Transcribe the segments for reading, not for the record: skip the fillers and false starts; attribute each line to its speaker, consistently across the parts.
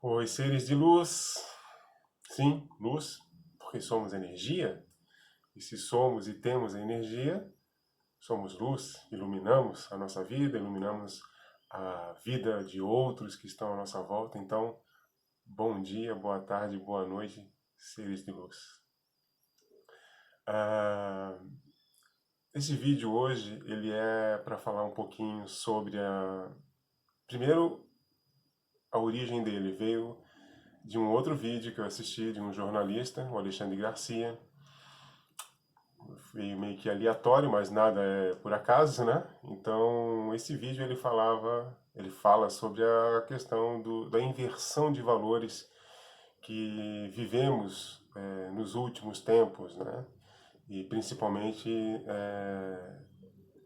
Speaker 1: Oi, seres de luz. Sim, luz, porque somos energia. E se somos e temos a energia, somos luz, iluminamos a nossa vida, iluminamos a vida de outros que estão à nossa volta. Então, bom dia, boa tarde, boa noite, seres de luz. Ah, esse vídeo hoje ele é para falar um pouquinho sobre primeiro, a origem dele veio de um outro vídeo que eu assisti de um jornalista, o Alexandre Garcia. Veio meio que aleatório, mas nada é por acaso, né? Então, esse vídeo ele fala sobre a questão da inversão de valores que vivemos nos últimos tempos, né? E principalmente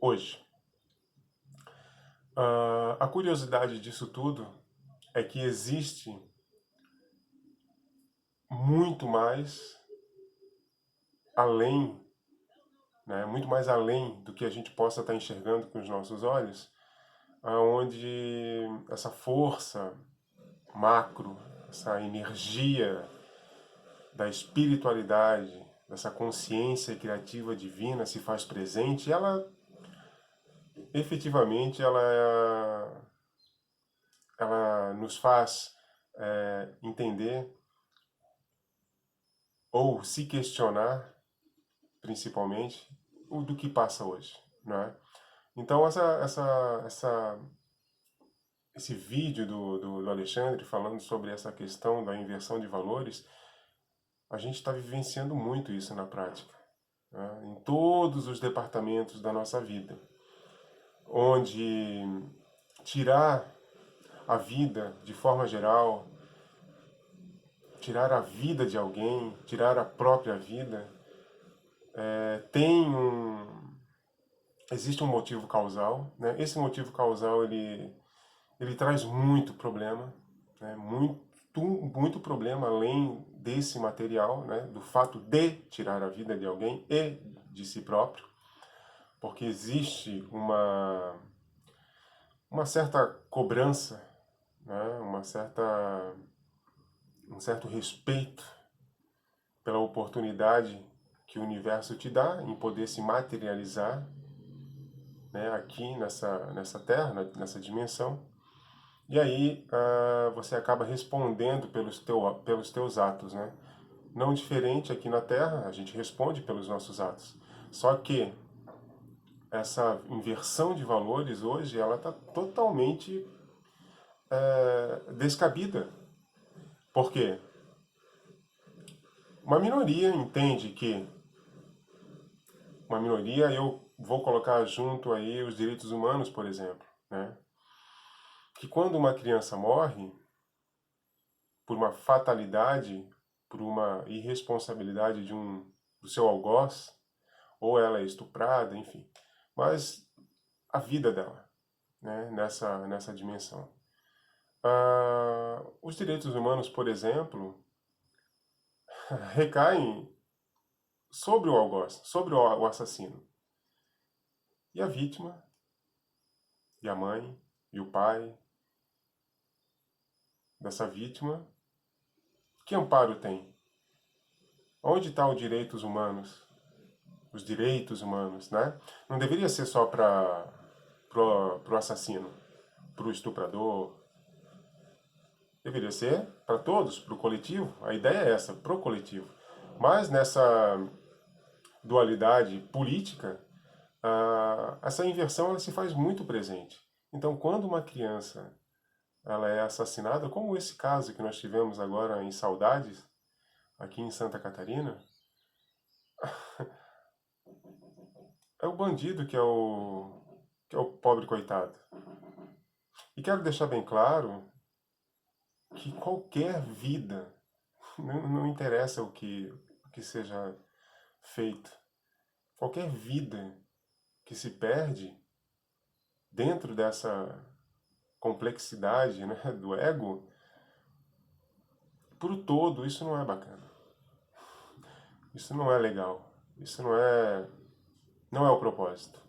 Speaker 1: hoje. A curiosidade disso tudo é que existe muito mais além, né? Muito mais além do que a gente possa estar enxergando com os nossos olhos, aonde essa força macro, essa energia da espiritualidade, dessa consciência criativa divina se faz presente, ela efetivamente ela nos faz entender ou se questionar, principalmente, do que passa hoje, né? Então esse vídeo do Alexandre falando sobre essa questão da inversão de valores, a gente está vivenciando muito isso na prática, né? Em todos os departamentos da nossa vida, onde tirar a vida de forma geral, tirar a vida de alguém, tirar a própria vida, existe um motivo causal, né? Esse motivo causal ele traz muito problema, né? Muito problema além desse material, né? Do fato de tirar a vida de alguém e de si próprio, porque existe uma certa cobrança, né? Um certo respeito pela oportunidade que o universo te dá em poder se materializar, né? Aqui nessa Terra, nessa dimensão. E aí você acaba respondendo pelos teus atos, né? Não diferente aqui na Terra, a gente responde pelos nossos atos. Só que essa inversão de valores hoje, ela está totalmente descabida. Por quê? Uma minoria entende que, uma minoria, eu vou colocar junto aí os direitos humanos, por exemplo, né? Que quando uma criança morre, por uma fatalidade, por uma irresponsabilidade do seu algoz, ou ela é estuprada, enfim. Mas a vida dela, né, nessa dimensão. Os direitos humanos, por exemplo, recaem sobre o algoz, sobre o assassino. E a vítima, e a mãe, e o pai dessa vítima, que amparo tem? Onde estão os direitos humanos? Os direitos humanos, né? Não deveria ser só para pro assassino, pro estuprador. Deveria ser para todos, pro coletivo. A ideia é essa, pro coletivo. Mas nessa dualidade política, essa inversão ela se faz muito presente. Então, quando uma criança ela é assassinada, como esse caso que nós tivemos agora em Saudades, aqui em Santa Catarina, é o bandido que é o pobre coitado. E quero deixar bem claro que qualquer vida, não interessa o que seja feito, qualquer vida que se perde dentro dessa complexidade, né, do ego, por todo, isso não é bacana. Isso não é legal. Isso não é o propósito.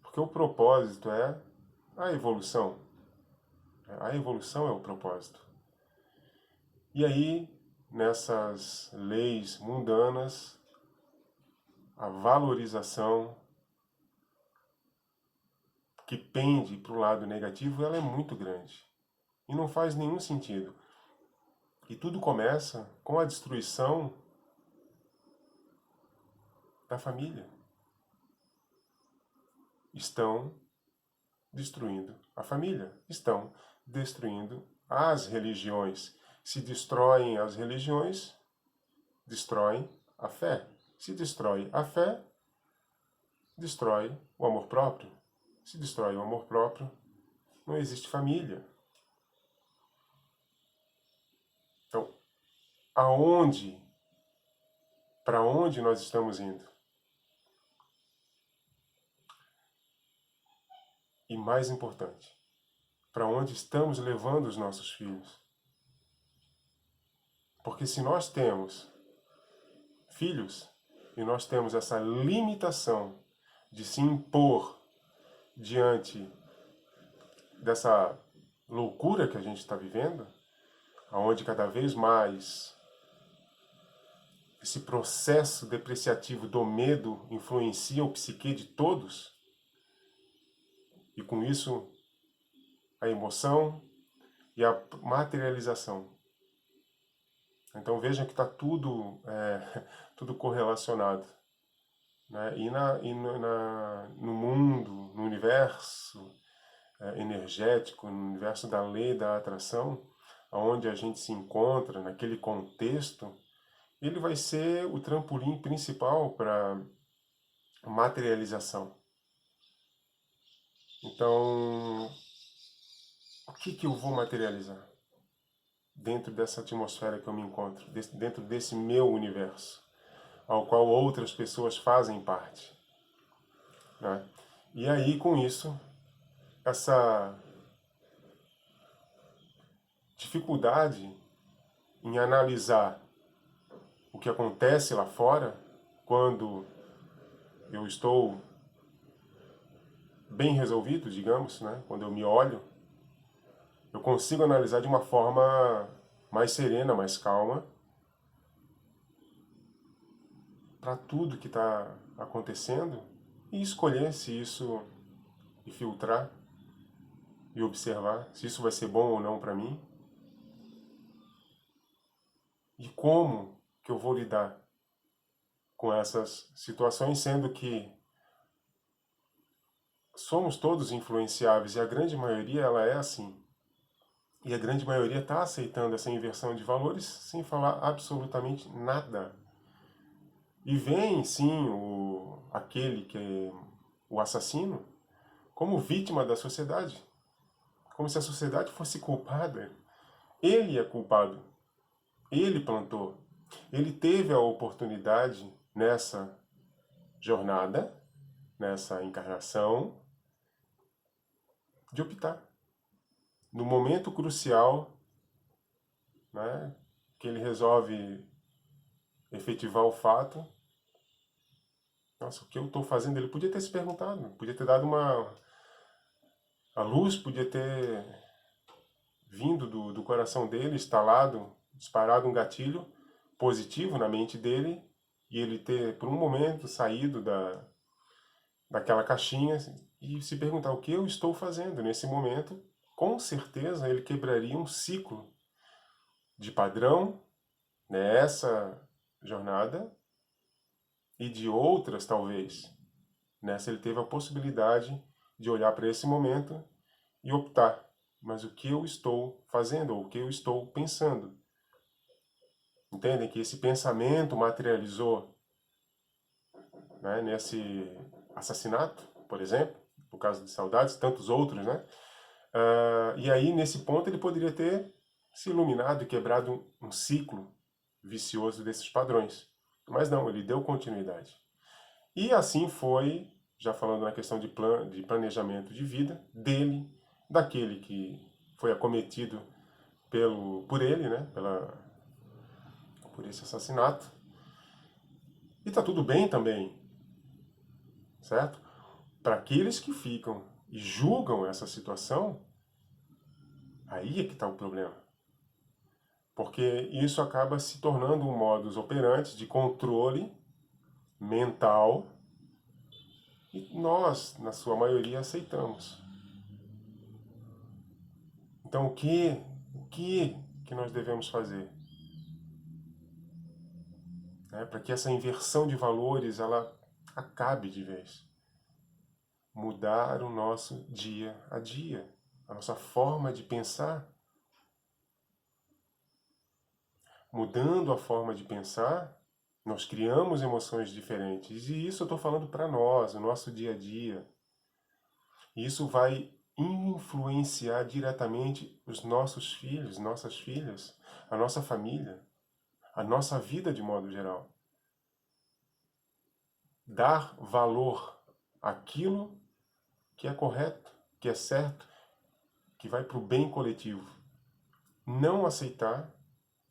Speaker 1: Porque o propósito é a evolução. A evolução é o propósito. E aí, nessas leis mundanas, a valorização que pende para o lado negativo, ela é muito grande. E não faz nenhum sentido. E tudo começa com a destruição da família. Estão destruindo a família. Estão destruindo as religiões. Se destroem as religiões, destroem a fé. Se destrói a fé, destrói o amor próprio. Se destrói o amor próprio, não existe família. Então, para onde nós estamos indo? E mais importante, para onde estamos levando os nossos filhos? Porque se nós temos filhos e nós temos essa limitação de se impor diante dessa loucura que a gente está vivendo, onde cada vez mais esse processo depreciativo do medo influencia o psique de todos, e com isso a emoção e a materialização. Então vejam que está tudo, tudo correlacionado. Né? No mundo, no universo energético, no universo da lei da atração, onde a gente se encontra, naquele contexto, ele vai ser o trampolim principal para a materialização. Então, o que eu vou materializar dentro dessa atmosfera que eu me encontro, dentro desse meu universo, ao qual outras pessoas fazem parte? Né? E aí, com isso, essa dificuldade em analisar o que acontece lá fora, quando eu estou bem resolvido, digamos, né? Quando eu me olho, eu consigo analisar de uma forma mais serena, mais calma, para tudo que está acontecendo e escolher se isso, e filtrar e observar se isso vai ser bom ou não para mim e como que eu vou lidar com essas situações, sendo que somos todos influenciáveis e a grande maioria ela é assim. E a grande maioria está aceitando essa inversão de valores sem falar absolutamente nada. E vem, sim, aquele que é o assassino como vítima da sociedade. Como se a sociedade fosse culpada. Ele é culpado. Ele plantou. Ele teve a oportunidade nessa jornada, nessa encarnação, de optar. No momento crucial, né, que ele resolve efetivar o fato, nossa, o que eu estou fazendo? Ele podia ter se perguntado, podia ter dado a luz podia ter vindo do coração dele, instalado, disparado um gatilho positivo na mente dele, e ele ter, por um momento, saído daquela caixinha e se perguntar o que eu estou fazendo nesse momento. Com certeza ele quebraria um ciclo de padrão nessa jornada e de outras, talvez. Nessa ele teve a possibilidade de olhar para esse momento e optar. Mas o que eu estou fazendo, ou o que eu estou pensando? Entendem que esse pensamento materializou, né, nesse assassinato, por exemplo, no caso de Saudades, tantos outros, né? E aí, nesse ponto, ele poderia ter se iluminado e quebrado um ciclo vicioso desses padrões. Mas não, ele deu continuidade. E assim foi, já falando na questão de planejamento de vida, dele, daquele que foi acometido por ele, né, por esse assassinato. E tá tudo bem também, certo? Para aqueles que ficam e julgam essa situação, aí é que está o problema. Porque isso acaba se tornando um modus operandi de controle mental e nós, na sua maioria, aceitamos. Então, o que nós devemos fazer? Para que essa inversão de valores ela acabe de vez. Mudar o nosso dia a dia, a nossa forma de pensar. Mudando a forma de pensar, nós criamos emoções diferentes. E isso eu estou falando para nós, o nosso dia a dia. E isso vai influenciar diretamente os nossos filhos, nossas filhas, a nossa família, a nossa vida de modo geral. Dar valor àquilo que é correto, que é certo, que vai para o bem coletivo. Não aceitar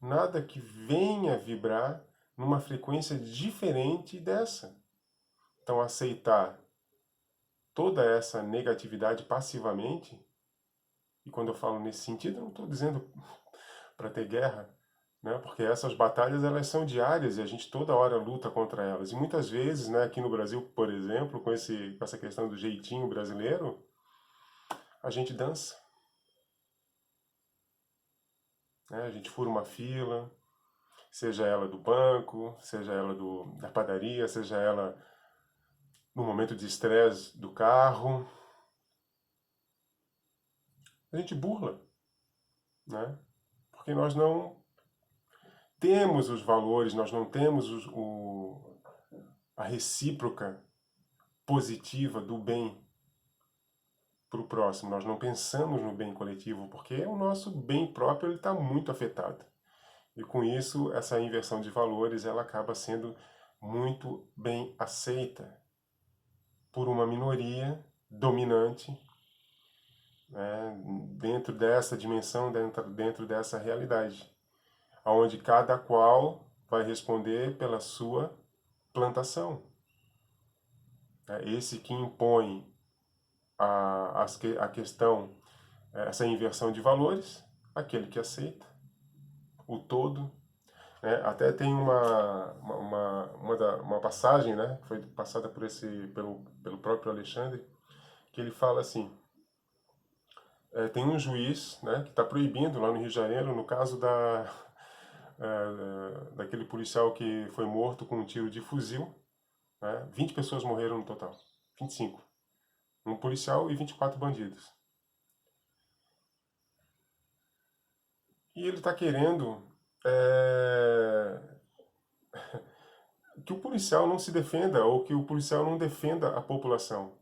Speaker 1: nada que venha vibrar numa frequência diferente dessa. Então, aceitar toda essa negatividade passivamente, e quando eu falo nesse sentido, eu não estou dizendo para ter guerra, né? Porque essas batalhas elas são diárias e a gente toda hora luta contra elas. E muitas vezes, né, aqui no Brasil, por exemplo, com essa questão do jeitinho brasileiro, a gente dança. Né? A gente fura uma fila, seja ela do banco, seja ela da padaria, seja ela no momento de estresse do carro. A gente burla, né? Porque nós não temos os valores, nós não temos a recíproca positiva do bem para o próximo. Nós não pensamos no bem coletivo, porque o nosso bem próprio está muito afetado. E com isso, essa inversão de valores ela acaba sendo muito bem aceita por uma minoria dominante, né, dentro dessa dimensão, dentro dessa realidade, onde cada qual vai responder pela sua plantação. Esse que impõe a questão, essa inversão de valores, aquele que aceita o todo. Né? Até tem uma passagem, né, que foi passada pelo próprio Alexandre, que ele fala assim, tem um juiz, né, que está proibindo lá no Rio de Janeiro, no caso daquele policial que foi morto com um tiro de fuzil, né, 20 pessoas morreram no total, 25. Um policial e 24 bandidos. E ele está querendo que o policial não se defenda ou que o policial não defenda a população.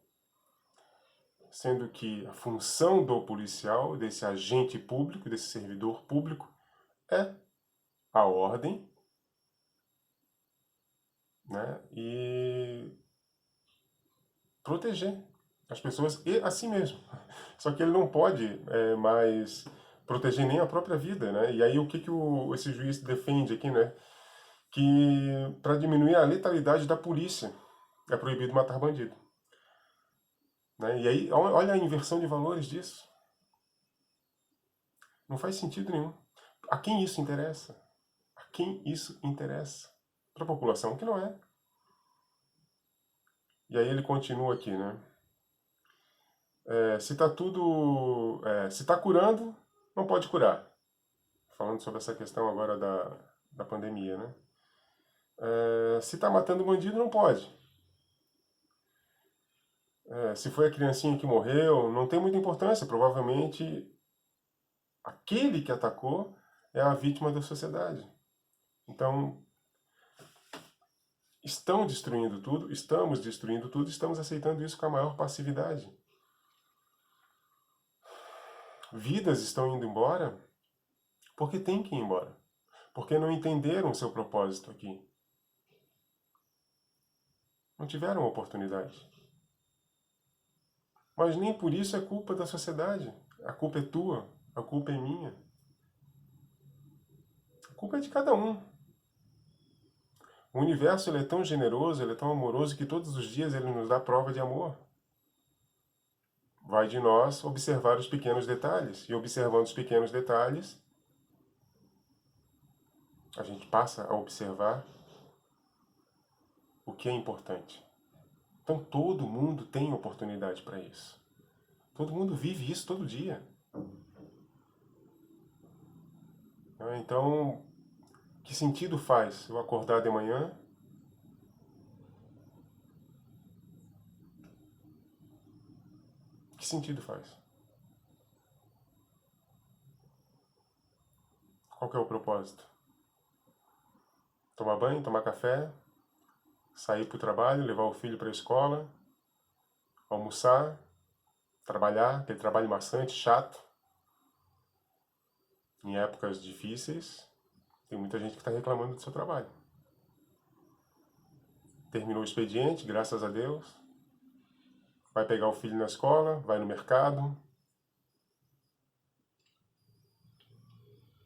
Speaker 1: Sendo que a função do policial, desse agente público, desse servidor público, é a ordem, né, e proteger as pessoas e a si mesmo. Só que ele não pode mais proteger nem a própria vida, né? E aí o que esse juiz defende aqui, né? Que para diminuir a letalidade da polícia é proibido matar bandido. Né? E aí olha a inversão de valores disso. Não faz sentido nenhum. A quem isso interessa? A quem isso interessa? Para a população que não é. E aí ele continua aqui, né? Se está curando, não pode curar. Falando sobre essa questão agora da pandemia, né? Se está matando bandido, não pode. Se foi a criancinha que morreu, não tem muita importância. Provavelmente, aquele que atacou é a vítima da sociedade. Então, estão destruindo tudo, estamos destruindo tudo, estamos aceitando isso com a maior passividade. Vidas estão indo embora porque tem que ir embora. Porque não entenderam o seu propósito aqui. Não tiveram oportunidade. Mas nem por isso é culpa da sociedade. A culpa é tua, a culpa é minha. A culpa é de cada um. O universo ele é tão generoso, ele é tão amoroso que todos os dias ele nos dá prova de amor. Vai de nós observar os pequenos detalhes. E observando os pequenos detalhes, a gente passa a observar o que é importante. Então todo mundo tem oportunidade para isso. Todo mundo vive isso todo dia. Então, que sentido faz eu acordar de manhã Que sentido faz? Qual que é o propósito? Tomar banho, tomar café, sair para o trabalho, levar o filho para a escola, almoçar, trabalhar, aquele trabalho maçante, chato, em épocas difíceis. Tem muita gente que está reclamando do seu trabalho. Terminou o expediente, graças a Deus. Vai pegar o filho na escola, vai no mercado.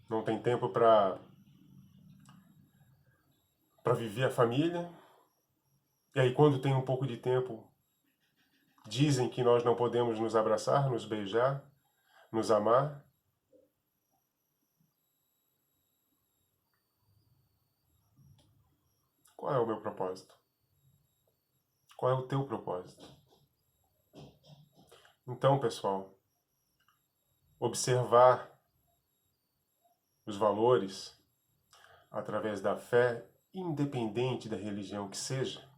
Speaker 1: Não tem tempo para viver a família. E aí, quando tem um pouco de tempo, dizem que nós não podemos nos abraçar, nos beijar, nos amar. Qual é o meu propósito? Qual é o teu propósito? Então, pessoal, observar os valores através da fé, independente da religião que seja,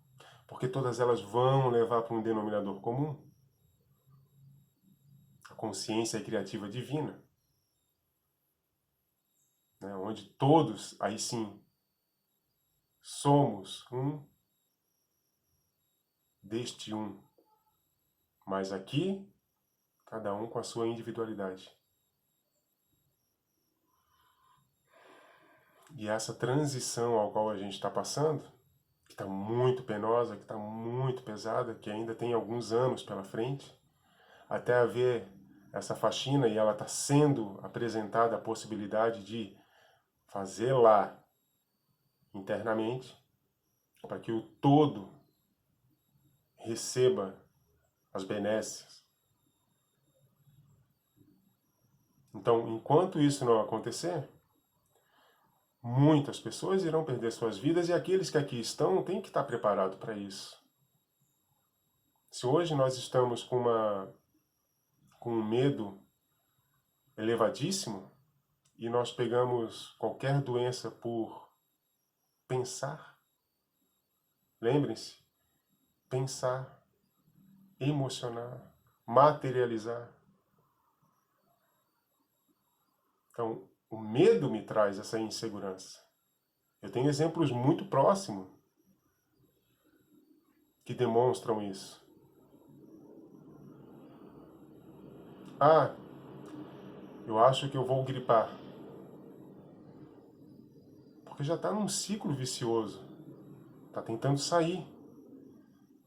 Speaker 1: porque todas elas vão levar para um denominador comum, a consciência criativa divina, né, onde todos, aí sim, somos um deste um, mas aqui, cada um com a sua individualidade. E essa transição ao qual a gente está passando, que está muito penosa, que está muito pesada, que ainda tem alguns anos pela frente, até haver essa faxina, e ela está sendo apresentada a possibilidade de fazê-la internamente, para que o todo receba as benesses. Então, enquanto isso não acontecer, muitas pessoas irão perder suas vidas, e aqueles que aqui estão têm que estar preparados para isso. Se hoje nós estamos com um medo elevadíssimo, e nós pegamos qualquer doença por pensar, lembrem-se, pensar, emocionar, materializar. Então, o medo me traz essa insegurança. Eu tenho exemplos muito próximos que demonstram isso. Ah, eu acho que eu vou gripar. Porque já está num ciclo vicioso. Está tentando sair.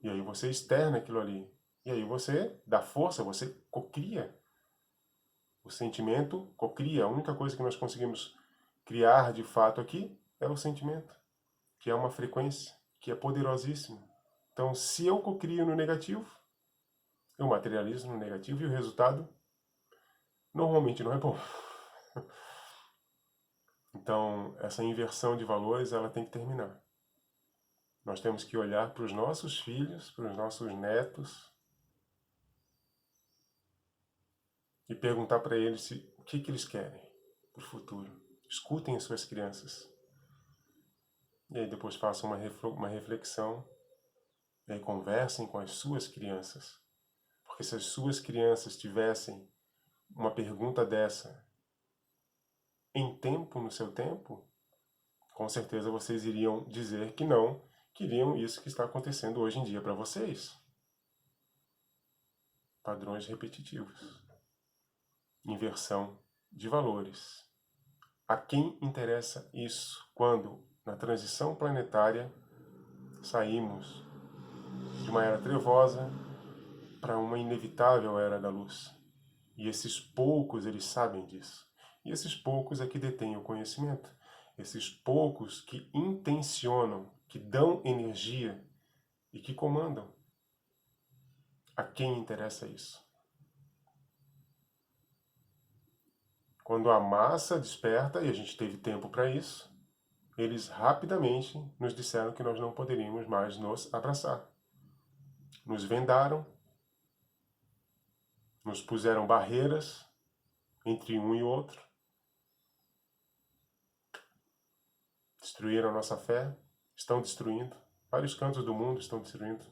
Speaker 1: E aí você externa aquilo ali. E aí você dá força, você cocria. O sentimento cocria. A única coisa que nós conseguimos criar de fato aqui é o sentimento, que é uma frequência, que é poderosíssima. Então, se eu cocrio no negativo, eu materializo no negativo, e o resultado normalmente não é bom. Então, essa inversão de valores, ela tem que terminar. Nós temos que olhar para os nossos filhos, para os nossos netos, e perguntar para eles o que eles querem para o futuro. Escutem as suas crianças. E aí depois façam uma reflexão, e aí conversem com as suas crianças. Porque se as suas crianças tivessem uma pergunta dessa em tempo, no seu tempo, com certeza vocês iriam dizer que não queriam isso que está acontecendo hoje em dia para vocês. Padrões repetitivos. Inversão de valores. A quem interessa isso quando, na transição planetária, saímos de uma era trevosa para uma inevitável era da luz? E esses poucos, eles sabem disso. E esses poucos é que detêm o conhecimento. Esses poucos que intencionam, que dão energia e que comandam. A quem interessa isso? Quando a massa desperta, e a gente teve tempo para isso, eles rapidamente nos disseram que nós não poderíamos mais nos abraçar. Nos vendaram, nos puseram barreiras entre um e outro, destruíram a nossa fé, estão destruindo, vários cantos do mundo estão destruindo,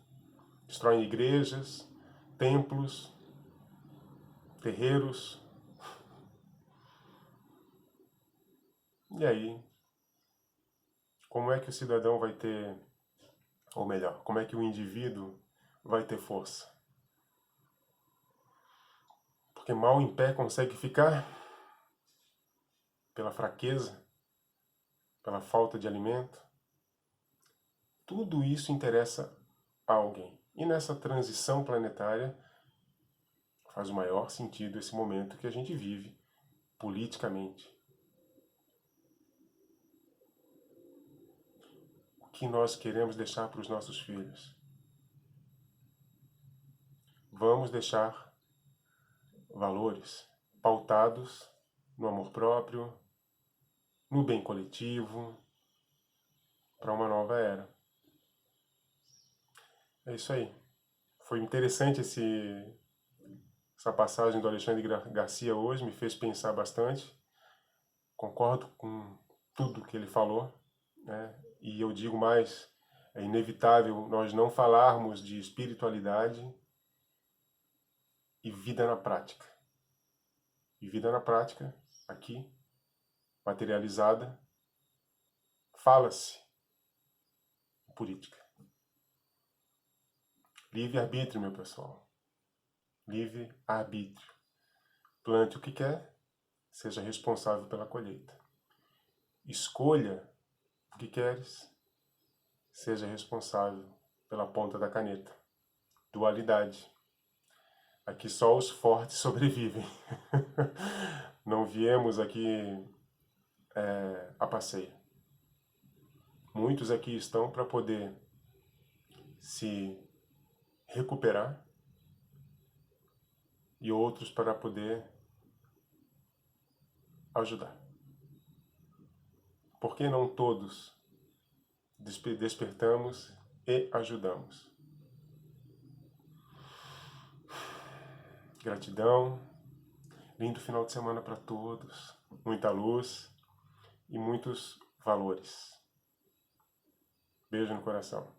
Speaker 1: destroem igrejas, templos, terreiros. E aí, como é que o cidadão vai ter, ou melhor, como é que o indivíduo vai ter força? Porque mal em pé consegue ficar pela fraqueza, pela falta de alimento. Tudo isso interessa a alguém. E nessa transição planetária faz o maior sentido esse momento que a gente vive politicamente. O que nós queremos deixar para os nossos filhos? Vamos deixar valores pautados no amor próprio, no bem coletivo, para uma nova era. É isso aí. Foi interessante essa passagem do Alexandre Garcia hoje, me fez pensar bastante. Concordo com tudo que ele falou, né? E eu digo mais, é inevitável nós não falarmos de espiritualidade e vida na prática. E vida na prática, aqui, materializada, fala-se em política. Livre-arbítrio, meu pessoal. Livre-arbítrio. Plante o que quer, seja responsável pela colheita. Escolha o que queres, seja responsável pela ponta da caneta. Dualidade. Aqui só os fortes sobrevivem. Não viemos aqui a passeio. Muitos aqui estão para poder se recuperar e outros para poder ajudar. Por que não todos despertamos e ajudamos? Gratidão, lindo final de semana para todos, muita luz e muitos valores. Beijo no coração.